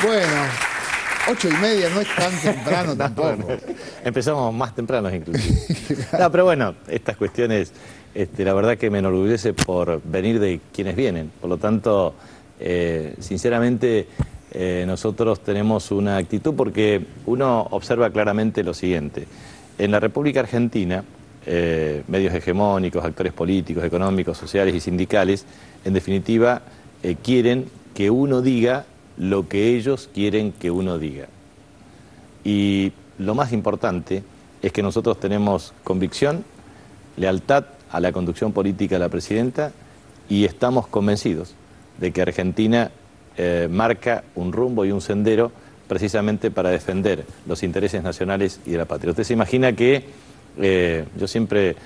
Bueno, 8:30 no es tan temprano tampoco. No, empezamos más temprano inclusive. No, pero bueno, estas cuestiones, la verdad que me enorgullece por venir de quienes vienen. Por lo tanto, sinceramente, nosotros tenemos una actitud porque uno observa claramente lo siguiente. En la República Argentina, medios hegemónicos, actores políticos, económicos, sociales y sindicales, en definitiva, quieren que uno diga lo que ellos quieren que uno diga. Y lo más importante es que nosotros tenemos convicción, lealtad a la conducción política de la presidenta y estamos convencidos de que Argentina marca un rumbo y un sendero precisamente para defender los intereses nacionales y de la patria. Usted se imagina que yo siempre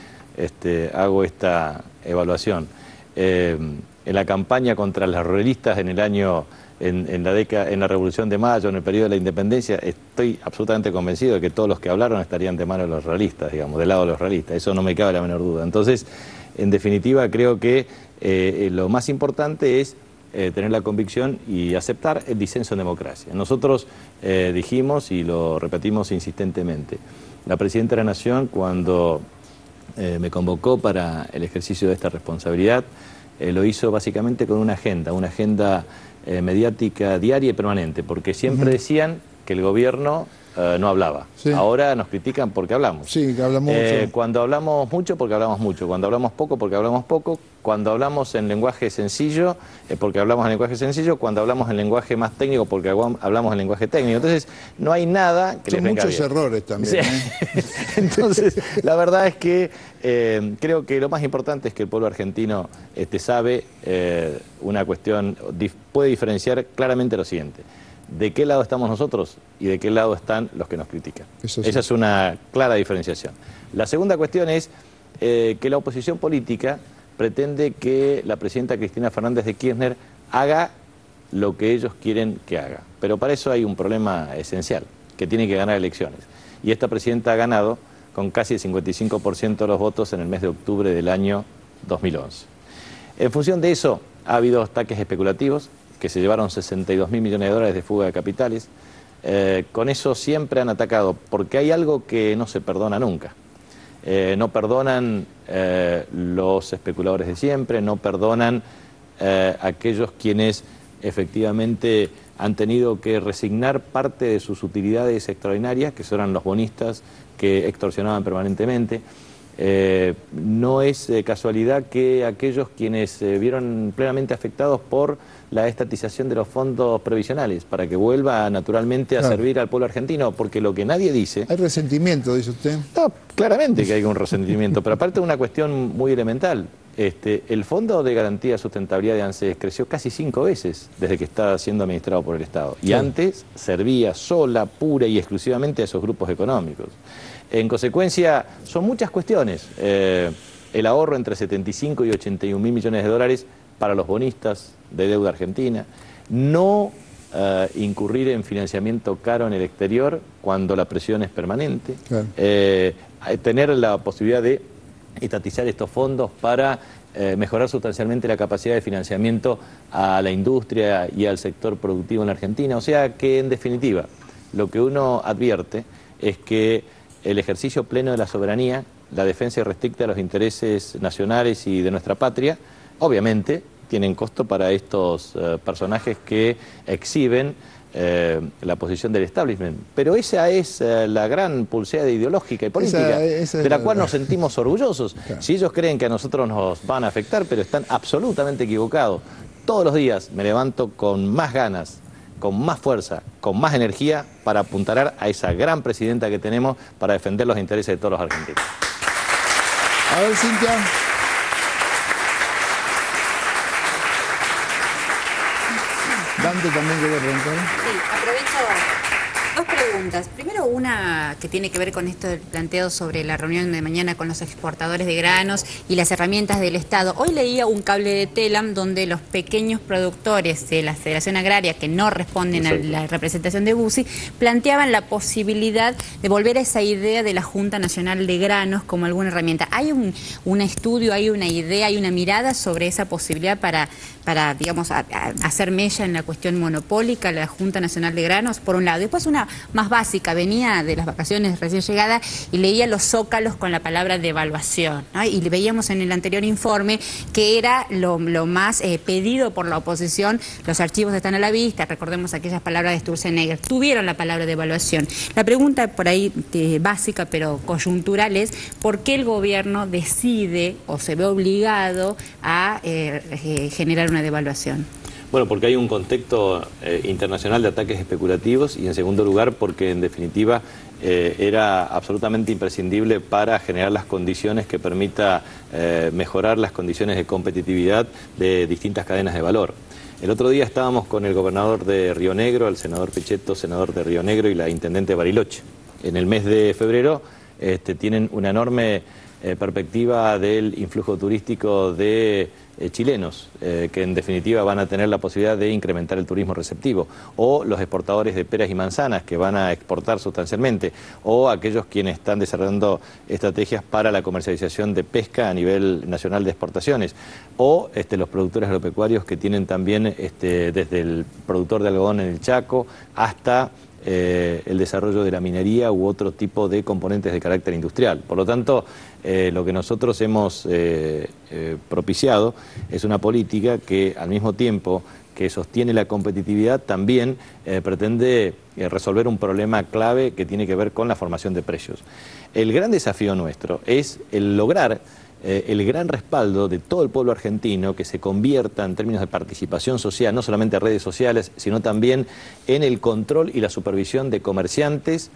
hago esta evaluación. En la campaña contra los realistas en el año, en la Revolución de Mayo, en el periodo de la Independencia, estoy absolutamente convencido de que todos los que hablaron estarían de mano de los realistas, digamos, del lado de los realistas. Eso no me cabe la menor duda. Entonces, en definitiva, creo que lo más importante es tener la convicción y aceptar el disenso en democracia. Nosotros dijimos, y lo repetimos insistentemente, la Presidenta de la Nación, cuando me convocó para el ejercicio de esta responsabilidad, lo hizo básicamente con una agenda mediática diaria y permanente, porque siempre decían que el gobierno no hablaba. Sí. Ahora nos critican porque hablamos. Sí, que hablamos mucho. Cuando hablamos mucho, porque hablamos mucho. Cuando hablamos poco, porque hablamos poco. Cuando hablamos en lenguaje sencillo, porque hablamos en lenguaje sencillo. Cuando hablamos en lenguaje más técnico, porque hablamos en lenguaje técnico. Entonces, no hay nada que les venga bien. Son muchos errores también. Sí. Entonces, la verdad es que creo que lo más importante es que el pueblo argentino sabe una cuestión, puede diferenciar claramente lo siguiente. ¿De qué lado estamos nosotros y de qué lado están los que nos critican? Sí. Esa es una clara diferenciación. La segunda cuestión es que la oposición política pretende que la presidenta Cristina Fernández de Kirchner haga lo que ellos quieren que haga. Pero para eso hay un problema esencial, que tiene que ganar elecciones. Y esta presidenta ha ganado con casi el 55% de los votos en el mes de octubre del año 2011. En función de eso, ha habido ataques especulativos, que se llevaron 62.000 millones de dólares de fuga de capitales. Con eso siempre han atacado, porque hay algo que no se perdona nunca. No perdonan los especuladores de siempre, no perdonan aquellos quienes efectivamente han tenido que resignar parte de sus utilidades extraordinarias, que eran los bonistas que extorsionaban permanentemente. No es casualidad que aquellos quienes se vieron plenamente afectados por la estatización de los fondos previsionales, para que vuelva naturalmente a servir al pueblo argentino, porque lo que nadie dice... Hay resentimiento, dice usted. No, claramente que hay un resentimiento, pero aparte de una cuestión muy elemental. El Fondo de Garantía de Sustentabilidad de ANSES creció casi 5 veces desde que está siendo administrado por el Estado. Y antes servía sola, pura y exclusivamente a esos grupos económicos. En consecuencia, son muchas cuestiones. El ahorro entre 75 y 81.000 millones de dólares para los bonistas de deuda argentina. No incurrir en financiamiento caro en el exterior cuando la presión es permanente. Claro. Tener la posibilidad de estatizar estos fondos para mejorar sustancialmente la capacidad de financiamiento a la industria y al sector productivo en la Argentina. O sea que, en definitiva, lo que uno advierte es que el ejercicio pleno de la soberanía, la defensa irrestricta de los intereses nacionales y de nuestra patria, obviamente tienen costo para estos personajes que exhiben la posición del establishment. Pero esa es la gran pulseada ideológica y política de la cual nos sentimos orgullosos. Claro. Si ellos creen que a nosotros nos van a afectar, pero están absolutamente equivocados. Todos los días me levanto con más ganas, con más fuerza, con más energía para apuntalar a esa gran presidenta que tenemos para defender los intereses de todos los argentinos. A ver, Cintia. Dante también quiere preguntar. Sí, aprovecho. Dos preguntas. Primero, una que tiene que ver con esto del planteo sobre la reunión de mañana con los exportadores de granos y las herramientas del Estado. Hoy leía un cable de Telam donde los pequeños productores de la Federación Agraria, que no responden a la representación de BUSI, planteaban la posibilidad de volver a esa idea de la Junta Nacional de Granos como alguna herramienta. ¿Hay un estudio, hay una idea, hay una mirada sobre esa posibilidad para digamos, hacer mella en la cuestión monopólica, la Junta Nacional de Granos, por un lado? Después una más básica, venía de las vacaciones recién llegada y leía los zócalos con la palabra devaluación, ¿no? Y veíamos en el anterior informe que era lo más pedido por la oposición. Los archivos están a la vista, recordemos aquellas palabras de Sturzenegger, tuvieron la palabra devaluación. La pregunta por ahí básica pero coyuntural es ¿por qué el gobierno decide o se ve obligado a generar una devaluación? Bueno, porque hay un contexto internacional de ataques especulativos y en segundo lugar porque en definitiva era absolutamente imprescindible para generar las condiciones que permita mejorar las condiciones de competitividad de distintas cadenas de valor. El otro día estábamos con el gobernador de Río Negro, el senador Pichetto, senador de Río Negro, y la intendente Bariloche. En el mes de febrero tienen una enorme perspectiva del influjo turístico de chilenos, que en definitiva van a tener la posibilidad de incrementar el turismo receptivo, o los exportadores de peras y manzanas que van a exportar sustancialmente, o aquellos quienes están desarrollando estrategias para la comercialización de pesca a nivel nacional de exportaciones, o los productores agropecuarios que tienen también desde el productor de algodón en el Chaco hasta el desarrollo de la minería u otro tipo de componentes de carácter industrial. Por lo tanto, lo que nosotros hemos propiciado es una política que al mismo tiempo que sostiene la competitividad también pretende resolver un problema clave que tiene que ver con la formación de precios. El gran desafío nuestro es el lograr el gran respaldo de todo el pueblo argentino que se convierta en términos de participación social, no solamente en redes sociales, sino también en el control y la supervisión de comerciantes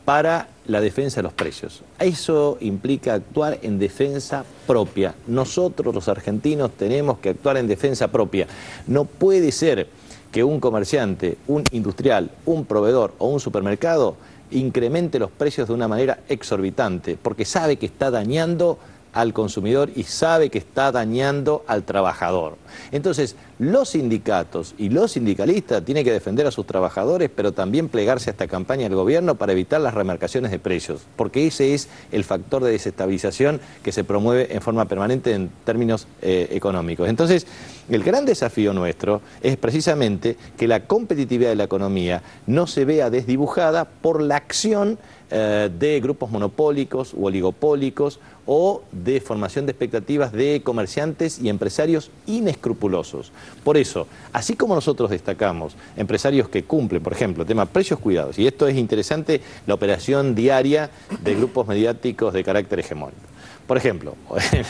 para la defensa de los precios. Eso implica actuar en defensa propia. Nosotros los argentinos tenemos que actuar en defensa propia. No puede ser que un comerciante, un industrial, un proveedor o un supermercado incremente los precios de una manera exorbitante, porque sabe que está dañando al consumidor y sabe que está dañando al trabajador. Entonces, los sindicatos y los sindicalistas tienen que defender a sus trabajadores, pero también plegarse a esta campaña del gobierno para evitar las remarcaciones de precios, porque ese es el factor de desestabilización que se promueve en forma permanente en términos económicos. Entonces, el gran desafío nuestro es precisamente que la competitividad de la economía no se vea desdibujada por la acción de grupos monopólicos u oligopólicos o de formación de expectativas de comerciantes y empresarios inescrupulosos. Por eso, así como nosotros destacamos empresarios que cumplen, por ejemplo, tema precios cuidados, y esto es interesante, la operación diaria de grupos mediáticos de carácter hegemónico. Por ejemplo,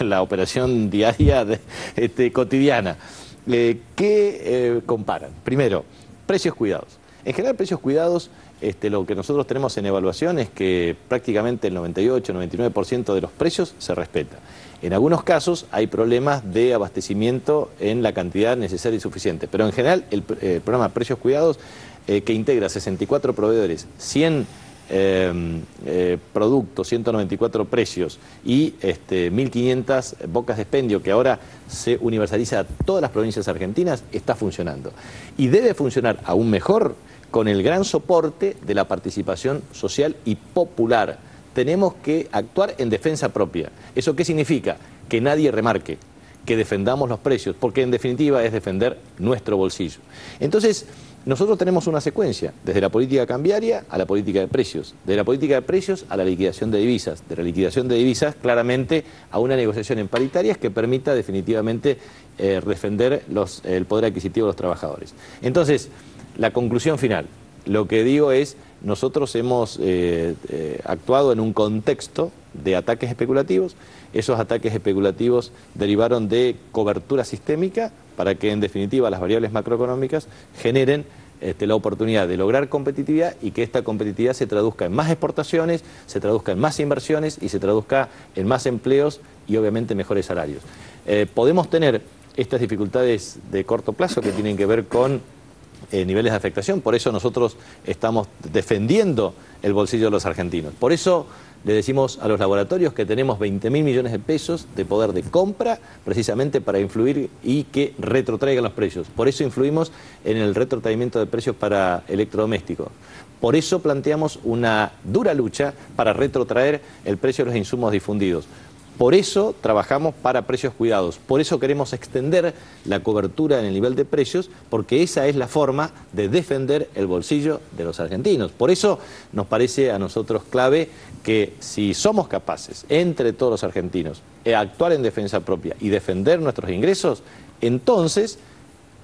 la operación diaria cotidiana, ¿qué comparan? Primero, precios cuidados. En general, precios cuidados, lo que nosotros tenemos en evaluación es que prácticamente el 98-99% de los precios se respeta. En algunos casos hay problemas de abastecimiento en la cantidad necesaria y suficiente, pero en general el programa Precios Cuidados, que integra 64 proveedores, 100 productos, 194 precios y 1.500 bocas de expendio, que ahora se universaliza a todas las provincias argentinas, está funcionando. Y debe funcionar aún mejor con el gran soporte de la participación social y popular. Tenemos que actuar en defensa propia. ¿Eso qué significa? Que nadie remarque, que defendamos los precios, porque en definitiva es defender nuestro bolsillo. Entonces, nosotros tenemos una secuencia, desde la política cambiaria a la política de precios, de la política de precios a la liquidación de divisas, de la liquidación de divisas claramente a una negociación en paritarias que permita definitivamente defender el poder adquisitivo de los trabajadores. Entonces, la conclusión final, lo que digo es, nosotros hemos actuado en un contexto de ataques especulativos. Esos ataques especulativos derivaron de cobertura sistémica para que en definitiva las variables macroeconómicas generen la oportunidad de lograr competitividad y que esta competitividad se traduzca en más exportaciones, se traduzca en más inversiones y se traduzca en más empleos y obviamente mejores salarios. Podemos tener estas dificultades de corto plazo que tienen que ver con niveles de afectación. Por eso nosotros estamos defendiendo el bolsillo de los argentinos. Por eso le decimos a los laboratorios que tenemos 20.000 millones de pesos de poder de compra, precisamente para influir y que retrotraigan los precios. Por eso influimos en el retrotraimiento de precios para electrodomésticos. Por eso planteamos una dura lucha para retrotraer el precio de los insumos difundidos. Por eso trabajamos para precios cuidados, por eso queremos extender la cobertura en el nivel de precios, porque esa es la forma de defender el bolsillo de los argentinos. Por eso nos parece a nosotros clave que si somos capaces, entre todos los argentinos, de actuar en defensa propia y defender nuestros ingresos, entonces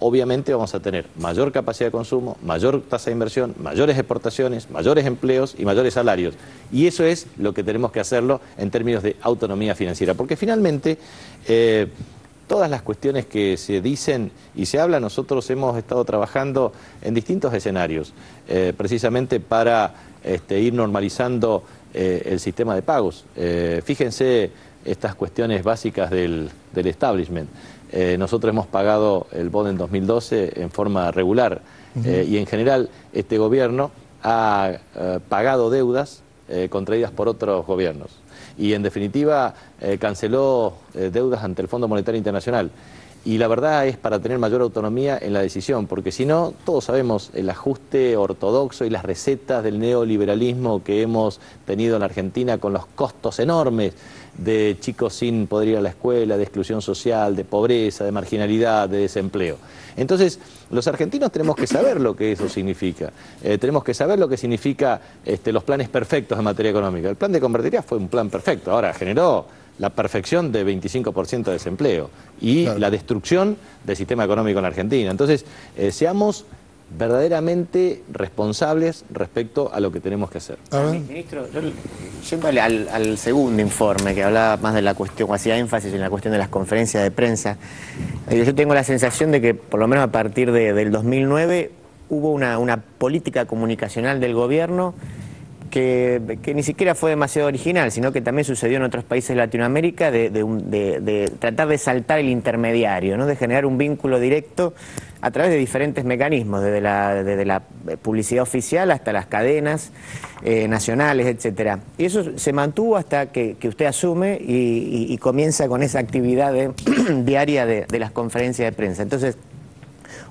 obviamente vamos a tener mayor capacidad de consumo, mayor tasa de inversión, mayores exportaciones, mayores empleos y mayores salarios. Y eso es lo que tenemos que hacerlo en términos de autonomía financiera. Porque finalmente, todas las cuestiones que se dicen y se hablan, nosotros hemos estado trabajando en distintos escenarios, precisamente para ir normalizando el sistema de pagos. Fíjense estas cuestiones básicas del establishment. Nosotros hemos pagado el bono en 2012 en forma regular y en general este gobierno ha pagado deudas contraídas por otros gobiernos y en definitiva canceló deudas ante el Fondo Monetario Internacional. Y la verdad es para tener mayor autonomía en la decisión, porque si no, todos sabemos el ajuste ortodoxo y las recetas del neoliberalismo que hemos tenido en la Argentina con los costos enormes de chicos sin poder ir a la escuela, de exclusión social, de pobreza, de marginalidad, de desempleo. Entonces, los argentinos tenemos que saber lo que eso significa. Tenemos que saber lo que significa los planes perfectos en materia económica. El plan de convertibilidad fue un plan perfecto, ahora generó la perfección de 25% de desempleo y claro, la destrucción del sistema económico en la Argentina. Entonces, seamos verdaderamente responsables respecto a lo que tenemos que hacer. Ministro, yendo al segundo informe que hablaba más de la cuestión, o hacía énfasis en la cuestión de las conferencias de prensa, yo tengo la sensación de que por lo menos a partir del 2009 hubo una política comunicacional del gobierno que ni siquiera fue demasiado original, sino que también sucedió en otros países de Latinoamérica, de tratar de saltar el intermediario, ¿no? De generar un vínculo directo a través de diferentes mecanismos, desde la publicidad oficial hasta las cadenas nacionales, etcétera. Y eso se mantuvo hasta que usted asume y comienza con esa actividad diaria de las conferencias de prensa. Entonces,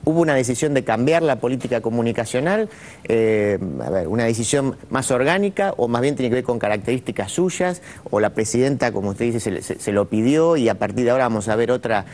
hubo una decisión de cambiar la política comunicacional, una decisión más orgánica, o más bien tiene que ver con características suyas, o la presidenta, como usted dice, se lo pidió y a partir de ahora vamos a ver otra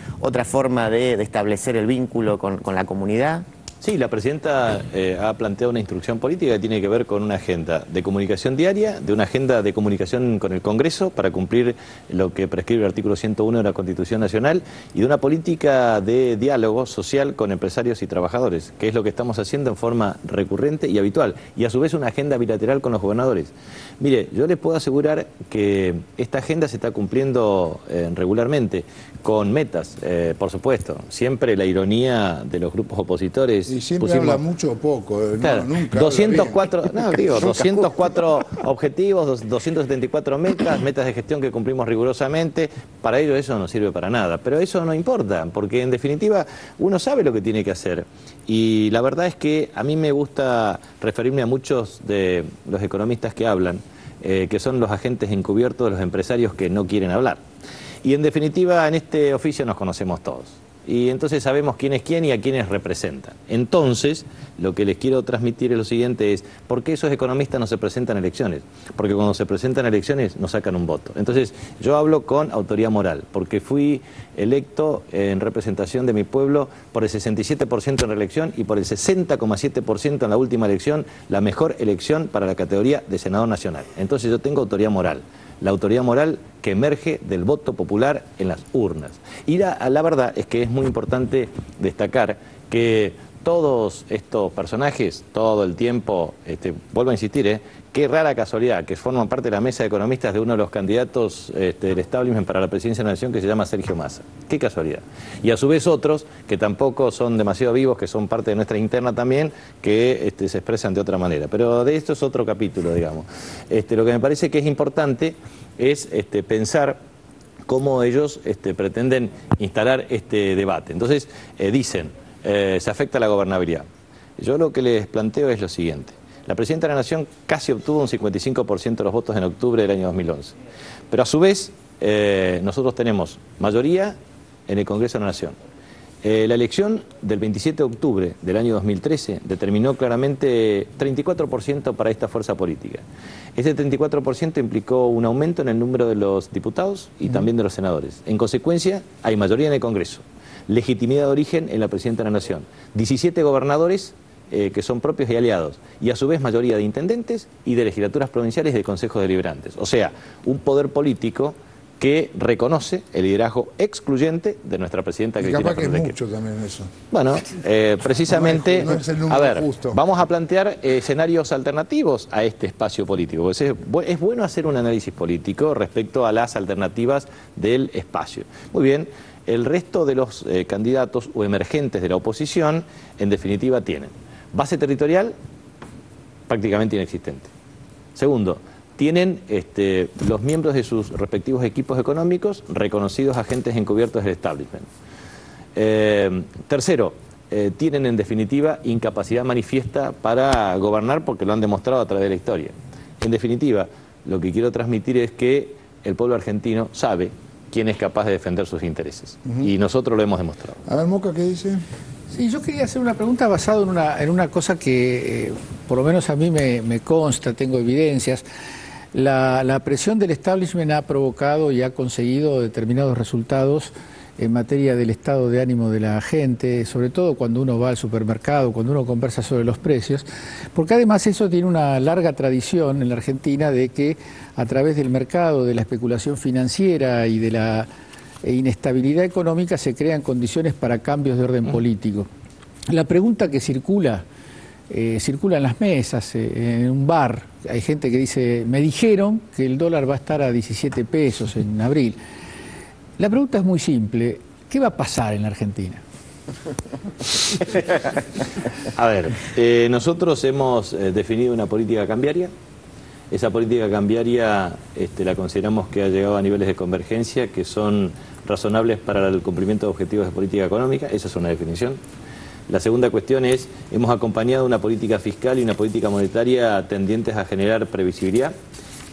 forma de establecer el vínculo con la comunidad. Sí, la presidenta ha planteado una instrucción política que tiene que ver con una agenda de comunicación diaria, de una agenda de comunicación con el Congreso para cumplir lo que prescribe el artículo 101 de la Constitución Nacional y de una política de diálogo social con empresarios y trabajadores, que es lo que estamos haciendo en forma recurrente y habitual, y a su vez una agenda bilateral con los gobernadores. Mire, yo les puedo asegurar que esta agenda se está cumpliendo regularmente, con metas, por supuesto. Siempre la ironía de los grupos opositores. Y siempre habla mucho o poco, claro, no, nunca 204, no, digo, 204 objetivos, 274 metas de gestión que cumplimos rigurosamente. Para ello eso no sirve para nada, pero eso no importa, porque en definitiva uno sabe lo que tiene que hacer. Y la verdad es que a mí me gusta referirme a muchos de los economistas que hablan, que son los agentes encubiertos de los empresarios que no quieren hablar. Y en definitiva en este oficio nos conocemos todos. Y entonces sabemos quién es quién y a quiénes representan. Entonces, lo que les quiero transmitir es lo siguiente: es ¿por qué esos economistas no se presentan a elecciones? Porque cuando se presentan a elecciones nos sacan un voto. Entonces, yo hablo con autoridad moral, porque fui electo en representación de mi pueblo por el 67% en reelección y por el 60,7% en la última elección, la mejor elección para la categoría de senador nacional. Entonces yo tengo autoridad moral. La autoridad moral que emerge del voto popular en las urnas. Y la verdad es que es muy importante destacar que todos estos personajes, todo el tiempo, vuelvo a insistir, qué rara casualidad, que forman parte de la mesa de economistas de uno de los candidatos del establishment para la presidencia de la Nación, que se llama Sergio Massa. Qué casualidad. Y a su vez otros, que tampoco son demasiado vivos, que son parte de nuestra interna también, que se expresan de otra manera. Pero de esto es otro capítulo, digamos. Lo que me parece que es importante es pensar cómo ellos pretenden instalar este debate. Entonces, dicen, se afecta la gobernabilidad. Yo lo que les planteo es lo siguiente. La Presidenta de la Nación casi obtuvo un 55% de los votos en octubre del año 2011. Pero a su vez, nosotros tenemos mayoría en el Congreso de la Nación. La elección del 27 de octubre del año 2013 determinó claramente 34% para esta fuerza política. Ese 34% implicó un aumento en el número de los diputados y también de los senadores. En consecuencia, hay mayoría en el Congreso, legitimidad de origen en la Presidenta de la Nación, 17 gobernadores que son propios y aliados, y a su vez mayoría de intendentes y de legislaturas provinciales y de consejos deliberantes. O sea, un poder político que reconoce el liderazgo excluyente de nuestra presidenta Cristina Fernández de Kirchner. Kirchner. Capaz que es mucho también eso. Bueno, precisamente, no es el a número ver, justo. vamos a plantear escenarios alternativos a este espacio político. Es bueno hacer un análisis político respecto a las alternativas del espacio. Muy bien, el resto de los candidatos o emergentes de la oposición, en definitiva, tienen base territorial prácticamente inexistente. Segundo, tienen los miembros de sus respectivos equipos económicos reconocidos agentes encubiertos del establishment. Tercero, tienen en definitiva incapacidad manifiesta para gobernar porque lo han demostrado a través de la historia. En definitiva, lo que quiero transmitir es que el pueblo argentino sabe quién es capaz de defender sus intereses. Y nosotros lo hemos demostrado. A ver, Moca, ¿qué dice? Sí, yo quería hacer una pregunta basada en una cosa que por lo menos a mí me consta, tengo evidencias. La presión del establishment ha provocado y ha conseguido determinados resultados en materia del estado de ánimo de la gente, sobre todo cuando uno va al supermercado, cuando uno conversa sobre los precios, porque además eso tiene una larga tradición en la Argentina de que a través del mercado, de la especulación financiera y de la inestabilidad económica se crean condiciones para cambios de orden político. La pregunta que circula en las mesas, en un bar, hay gente que dice, me dijeron que el dólar va a estar a 17 pesos en abril. La pregunta es muy simple, ¿qué va a pasar en la Argentina? A ver, nosotros hemos definido una política cambiaria. Esa política cambiaria la consideramos que ha llegado a niveles de convergencia que son razonables para el cumplimiento de objetivos de política económica. Esa es una definición. La segunda cuestión es, hemos acompañado una política fiscal y una política monetaria tendientes a generar previsibilidad,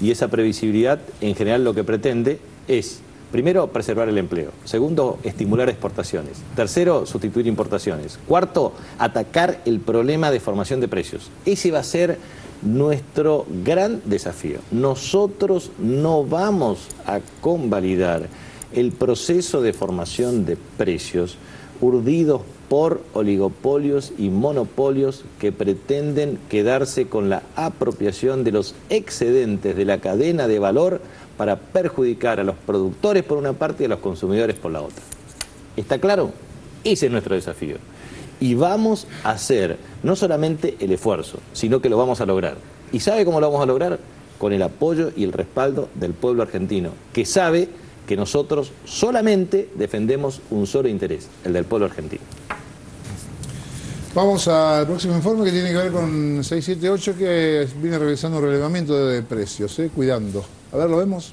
y esa previsibilidad en general lo que pretende es, primero, preservar el empleo. Segundo, estimular exportaciones. Tercero, sustituir importaciones. Cuarto, atacar el problema de formación de precios. Ese va a ser nuestro gran desafío. Nosotros no vamos a convalidar el proceso de formación de precios urdidos por oligopolios y monopolios que pretenden quedarse con la apropiación de los excedentes de la cadena de valor para perjudicar a los productores por una parte y a los consumidores por la otra. ¿Está claro? Ese es nuestro desafío. Y vamos a hacer no solamente el esfuerzo, sino que lo vamos a lograr. ¿Y sabe cómo lo vamos a lograr? Con el apoyo y el respaldo del pueblo argentino, que sabe que nosotros solamente defendemos un solo interés, el del pueblo argentino. Vamos al próximo informe que tiene que ver con 678, que viene realizando un relevamiento de precios, cuidando. A ver, ¿lo vemos?